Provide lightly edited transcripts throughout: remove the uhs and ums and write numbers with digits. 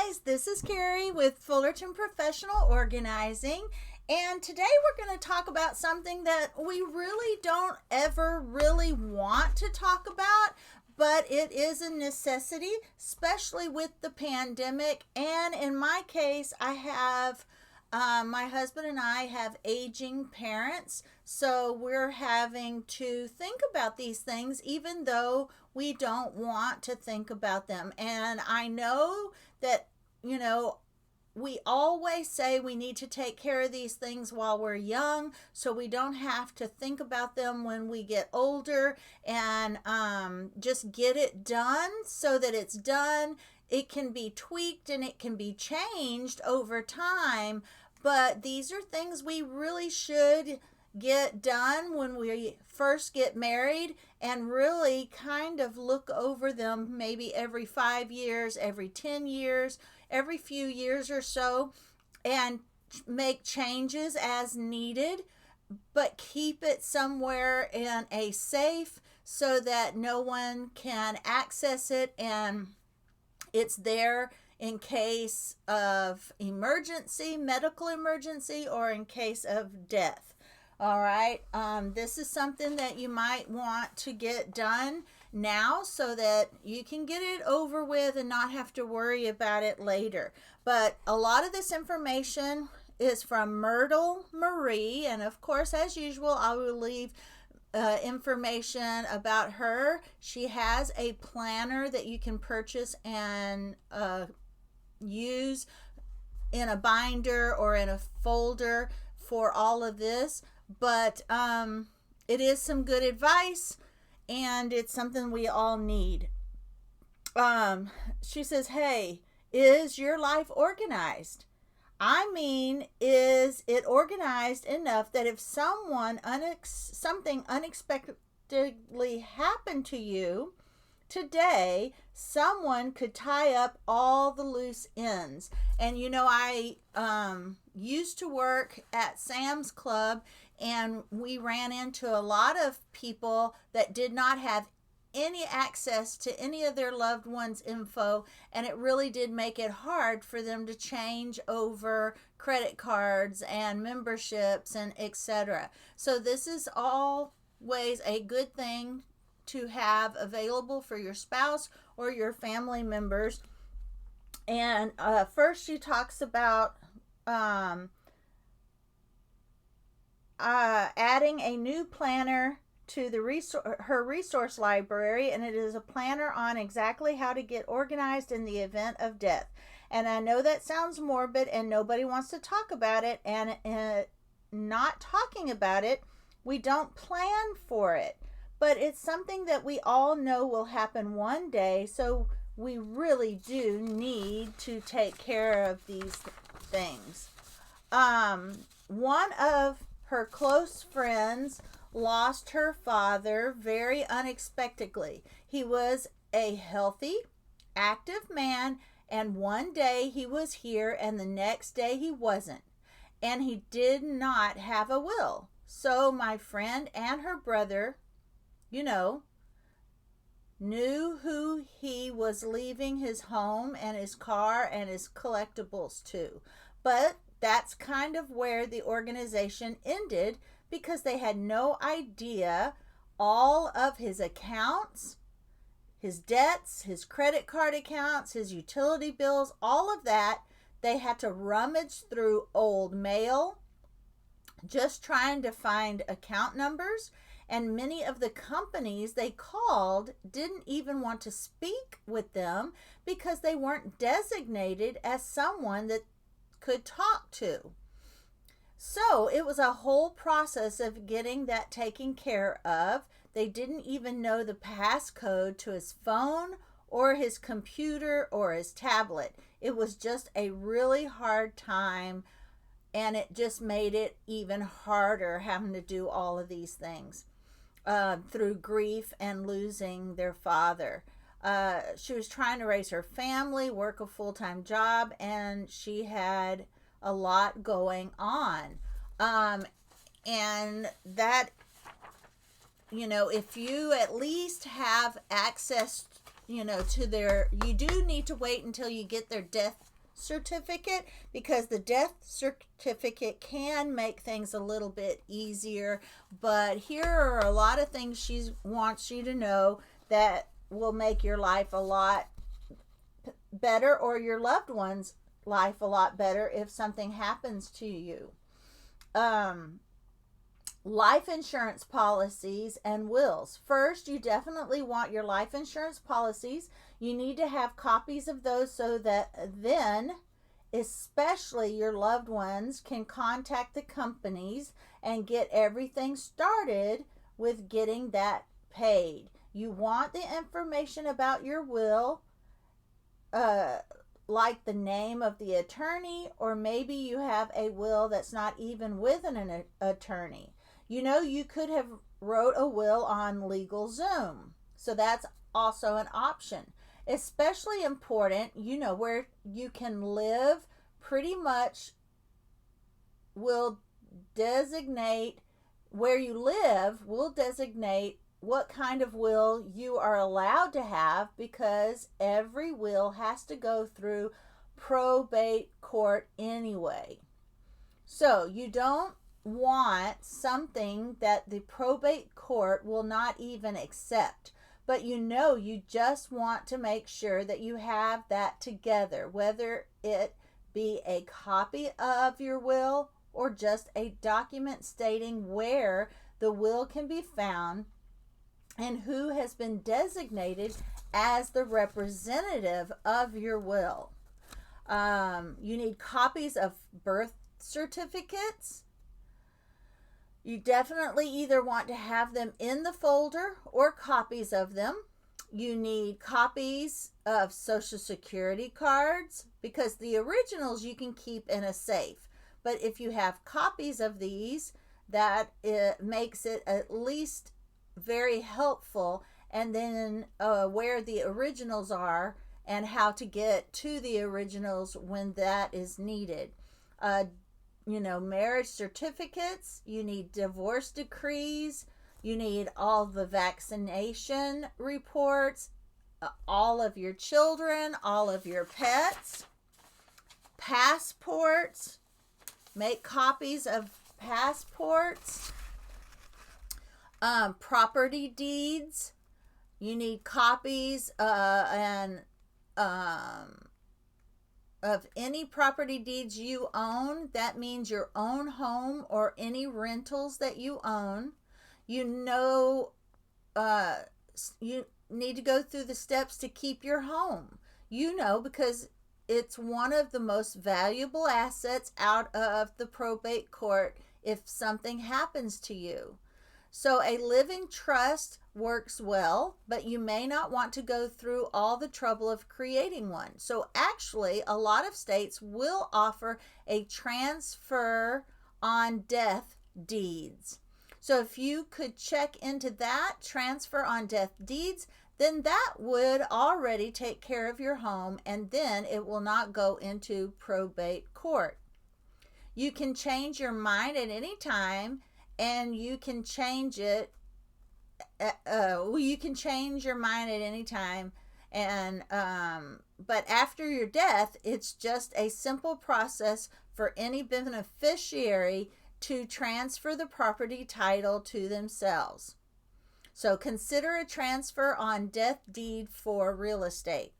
guys, this is Carrie with Fullerton Professional Organizing, and today we're going to talk about something that we really don't ever really want to talk about, but it is a necessity, especially with the pandemic. And in my case, I have my husband and I have aging parents, so we're having to think about these things even though we don't want to think about them. And I know that, we always say we need to take care of these things while we're young so we don't have to think about them when we get older, and just get it done so that it's done. It can be tweaked and it can be changed over time, but these are things we really should get done when we first get married, and really kind of look over them maybe every 5 years, every 10 years, every few years or so, and make changes as needed, but keep it somewhere in a safe so that no one can access it, and it's there in case of emergency, medical emergency, or in case of death. All right. This is something that you might want to get done now so that you can get it over with and not have to worry about it later. But a lot of this information is from Myrtle Marie, and of course, as usual, I will leave information about her. She has a planner that you can purchase and use in a binder or in a folder for all of this, but it is some good advice, and it's something we all need. She says, hey, is your life organized? I mean, is it organized enough that if something unexpectedly happened to you today, someone could tie up all the loose ends? And I used to work at Sam's Club, and we ran into a lot of people that did not have any access to any of their loved ones' info, and it really did make it hard for them to change over credit cards and memberships and etc. So this is always a good thing to have available for your spouse or your family members. And first she talks about adding a new planner to her resource library, and it is a planner on exactly how to get organized in the event of death. And I know that sounds morbid and nobody wants to talk about it, and not talking about it, we don't plan for it, but it's something that we all know will happen one day, so we really do need to take care of these things. One of her close friends lost her father very unexpectedly. He was a healthy, active man, and one day he was here and the next day he wasn't. And he did not have a will. So my friend and her brother, knew who he was leaving his home and his car and his collectibles to. But that's kind of where the organization ended, because they had no idea all of his accounts, his debts, his credit card accounts, his utility bills, all of that. They had to rummage through old mail, just trying to find account numbers. And many of the companies they called didn't even want to speak with them because they weren't designated as someone that could talk to. So it was a whole process of getting that taken care of. They didn't even know the passcode to his phone or his computer or his tablet. It was just a really hard time, and it just made it even harder having to do all of these things through grief and losing their father. She was trying to raise her family, work a full-time job, and she had a lot going on. And that, if you at least have access, to you do need to wait until you get their death certificate, because the death certificate can make things a little bit easier. But here are a lot of things she wants you to know that will make your life a lot better, or your loved one's life a lot better if something happens to you. Life insurance policies and wills. First, you definitely want your life insurance policies. You need to have copies of those so that then, especially your loved ones, can contact the companies and get everything started with getting that paid. You want the information about your will, like the name of the attorney, or maybe you have a will that's not even with an attorney. You know, you could have wrote a will on LegalZoom, so that's also an option. Especially important, you know, where you can live pretty much will designate where you live, will designate what kind of will you are allowed to have, because every will has to go through probate court anyway. So you don't want something that the probate court will not even accept, but you know, you just want to make sure that you have that together, whether it be a copy of your will or just a document stating where the will can be found and who has been designated as the representative of your will. You need copies of birth certificates. You definitely either want to have them in the folder or copies of them. You need copies of Social Security cards, because the originals you can keep in a safe. But if you have copies of these, that it makes it at least very helpful. And then where the originals are and how to get to the originals when that is needed. You know, marriage certificates, you need divorce decrees, you need all the vaccination reports, all of your children, all of your pets, passports, make copies of passports, property deeds, you need copies of any property deeds you own. That means your own home or any rentals that you own. You know, you need to go through the steps to keep your home. You know, because it's one of the most valuable assets out of the probate court if something happens to you. So a living trust works well, but you may not want to go through all the trouble of creating one. So actually, a lot of states will offer a transfer on death deeds. So if you could check into that, transfer on death deeds, then that would already take care of your home, and then it will not go into probate court. You can change your mind at any time, and you can change it. You can change your mind at any time, and but after your death, it's just a simple process for any beneficiary to transfer the property title to themselves. So consider a transfer on death deed for real estate.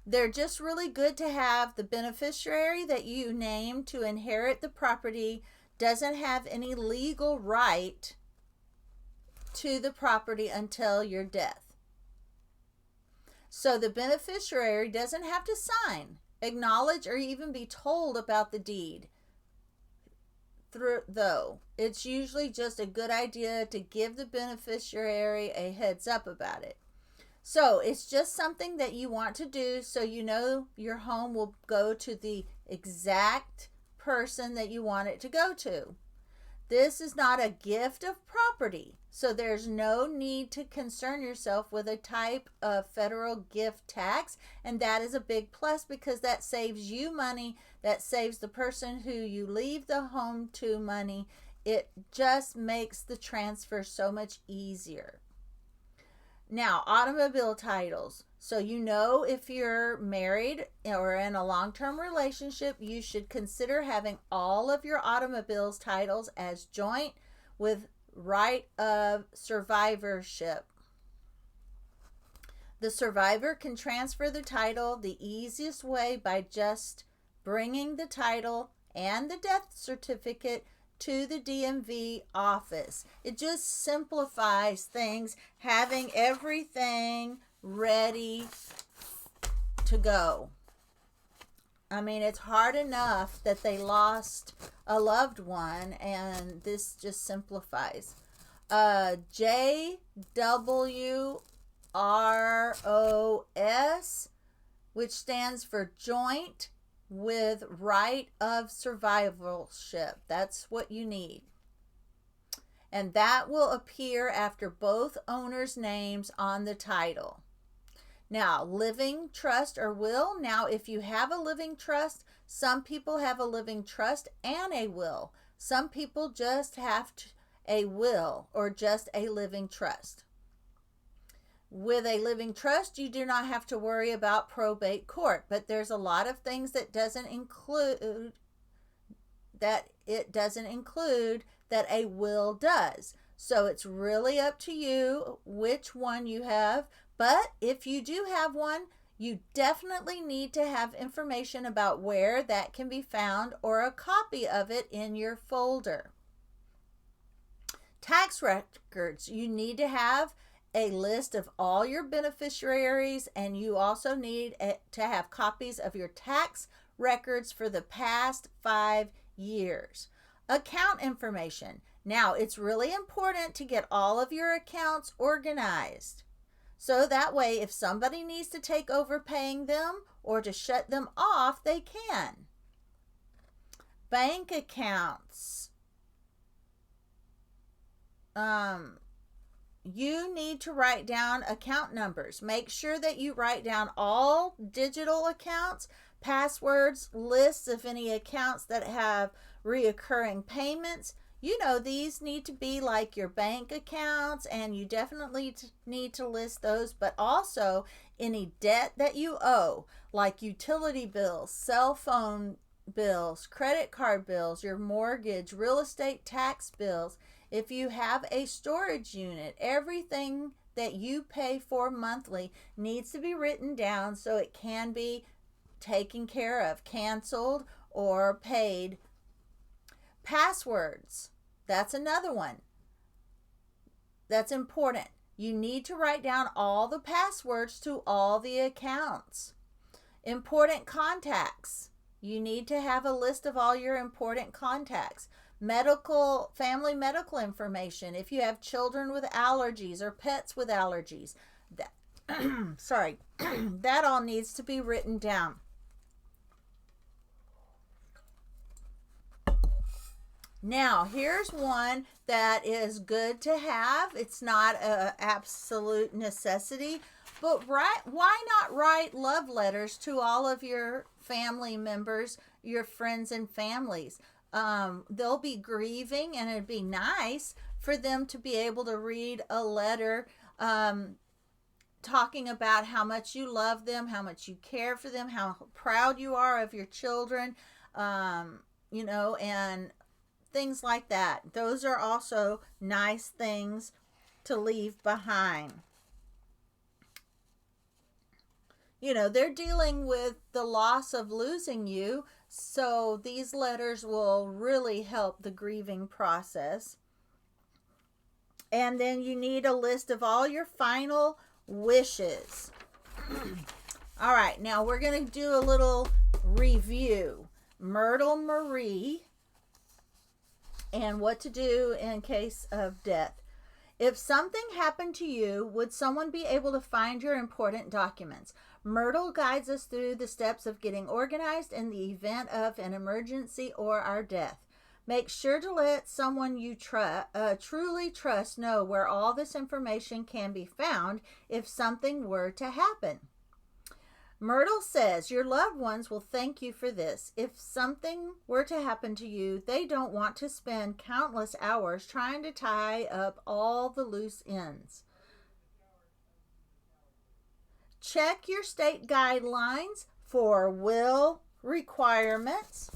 They're just really good to have. The beneficiary that you name to inherit the property doesn't have any legal right to the property until your death. So the beneficiary doesn't have to sign, acknowledge, or even be told about the deed. Though it's usually just a good idea to give the beneficiary a heads up about it. So it's just something that you want to do, so you know your home will go to the exact person that you want it to go to. This is not a gift of property, so there's no need to concern yourself with a type of federal gift tax, and that is a big plus because that saves you money, that saves the person who you leave the home to money. It just makes the transfer so much easier. Now, automobile titles. So you know if you're married or in a long-term relationship, you should consider having all of your automobiles titles as joint with right of survivorship. The survivor can transfer the title the easiest way by just bringing the title and the death certificate to the DMV office. It just simplifies things, having everything ready to go. I mean, it's hard enough that they lost a loved one, and this just simplifies. JWROS, which stands for joint with right of survivorship. That's what you need. And that will appear after both owners' names on the title. Now, living trust or will. Now, if you have a living trust, some people have a living trust and a will. Some people just have a will or just a living trust. With a living trust, you do not have to worry about probate court, but there's a lot of things that it doesn't include that a will does. So it's really up to you which one you have. But if you do have one, you definitely need to have information about where that can be found or a copy of it in your folder. Tax records. You need to have a list of all your beneficiaries, and you also need to have copies of your tax records for the past 5 years. Account information. Now, it's really important to get all of your accounts organized. So that way, if somebody needs to take over paying them or to shut them off, they can. Bank accounts. You need to write down account numbers. Make sure that you write down all digital accounts, passwords, lists of any accounts that have reoccurring payments. You know, these need to be like your bank accounts, and you definitely need to list those, but also any debt that you owe, like utility bills, cell phone bills, credit card bills, your mortgage, real estate tax bills. If you have a storage unit, everything that you pay for monthly needs to be written down so it can be taken care of, canceled, or paid. Passwords. That's another one. That's important. You need to write down all the passwords to all the accounts. Important contacts. You need to have a list of all your important contacts. Family medical information. If you have children with allergies or pets with allergies, that all needs to be written down. Now, here's one that is good to have. It's not an absolute necessity, but why not write love letters to all of your family members, your friends and families? They'll be grieving, and it'd be nice for them to be able to read a letter talking about how much you love them, how much you care for them, how proud you are of your children, and things like that. Those are also nice things to leave behind. They're dealing with the loss of losing you, so these letters will really help the grieving process. And then you need a list of all your final wishes. All right, now we're going to do a little review. Myrtle Marie and what to do in case of death. If something happened to you, would someone be able to find your important documents? Myrtle guides us through the steps of getting organized in the event of an emergency or our death. Make sure to let someone you truly trust know where all this information can be found if something were to happen. Myrtle says your loved ones will thank you for this. If something were to happen to you, they don't want to spend countless hours trying to tie up all the loose ends. Check your state guidelines for will requirements.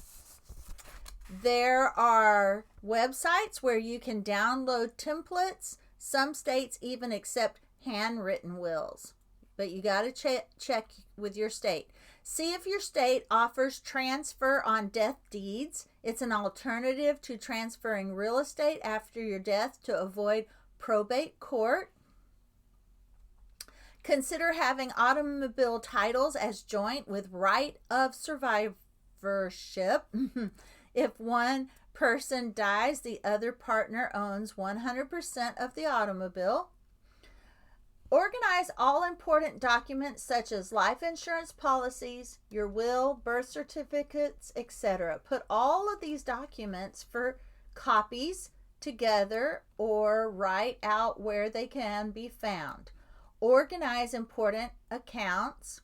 There are websites where you can download templates. Some states even accept handwritten wills, but you got to check with your state. See if your state offers transfer on death deeds. It's an alternative to transferring real estate after your death to avoid probate court. Consider having automobile titles as joint with right of survivorship. If one person dies, the other partner owns 100% of the automobile. Organize all important documents such as life insurance policies, your will, birth certificates, etc. Put all of these documents for copies together or write out where they can be found. Organize important accounts.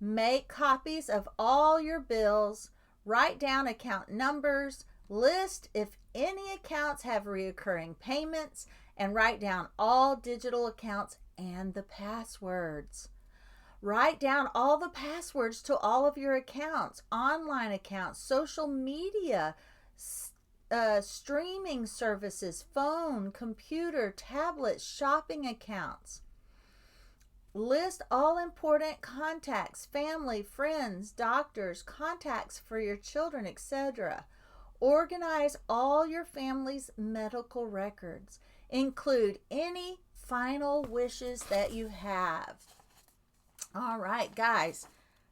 Make copies of all your bills. Write down account numbers. List if any accounts have recurring payments, and write down all digital accounts and the passwords. Write down all the passwords to all of your accounts, online accounts, social media, streaming services, phone, computer, tablet, shopping accounts. List all important contacts, family, friends, doctors, contacts for your children, etc. Organize all your family's medical records. Include any final wishes that you have. All right, guys,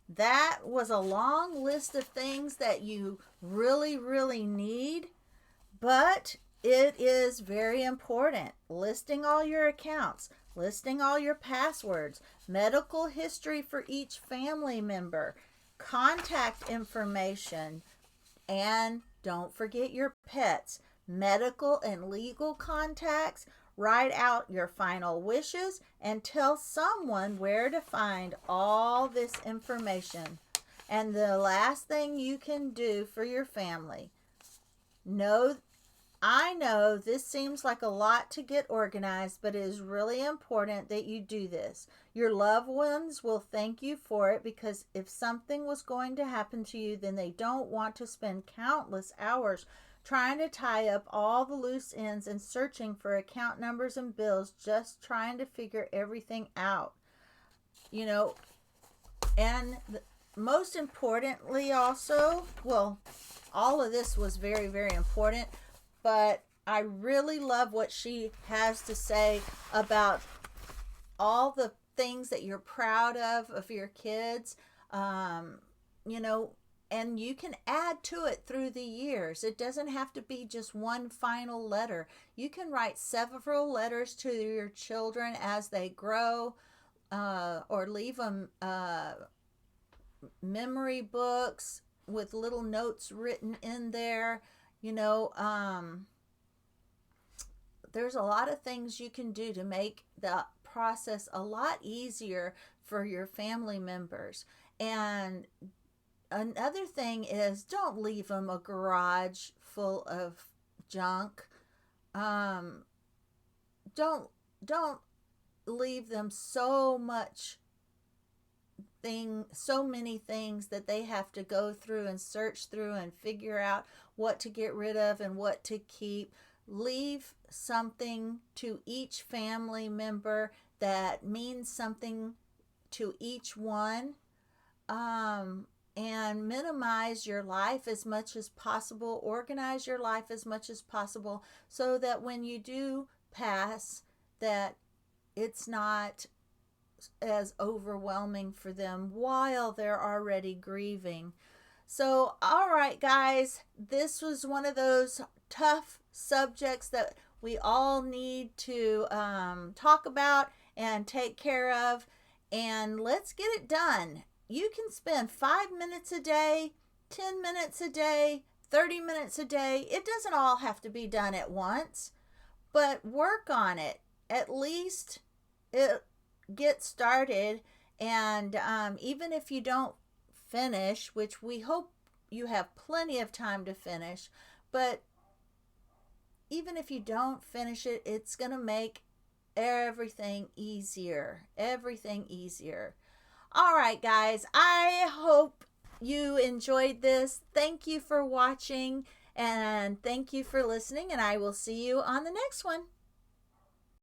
that was a long list of things that you really, really need, but it is very important. Listing all your accounts, listing all your passwords, medical history for each family member, contact information, and don't forget your pets, medical and legal contacts. Write out your final wishes and tell someone where to find all this information. And the last thing you can do for your family, I know this seems like a lot to get organized, but it is really important that you do this. Your loved ones will thank you for it, because if something was going to happen to you, then they don't want to spend countless hours trying to tie up all the loose ends and searching for account numbers and bills, just trying to figure everything out. And most importantly also, well, all of this was very, very important, but I really love what she has to say about all the things that you're proud of your kids, and you can add to it through the years. It doesn't have to be just one final letter. You can write several letters to your children as they grow, or leave them memory books with little notes written in there. There's a lot of things you can do to make the process a lot easier for your family members. And another thing is, don't leave them a garage full of junk. Don't leave them so many things that they have to go through and search through and figure out what to get rid of and what to keep. Leave something to each family member that means something to each one, and minimize your life as much as possible. Organize your life as much as possible, so that when you do pass, that it's not as overwhelming for them while they're already grieving. So, all right, guys, this was one of those tough subjects that we all need to talk about and take care of, and let's get it done. You can spend 5 minutes a day, 10 minutes a day, 30 minutes a day. It doesn't all have to be done at once, but work on it. At least get started, and even if you don't finish, which we hope you have plenty of time to finish, but even if you don't finish it, it's going to make everything easier. All right, guys, I hope you enjoyed this. Thank you for watching and thank you for listening, and I will see you on the next one.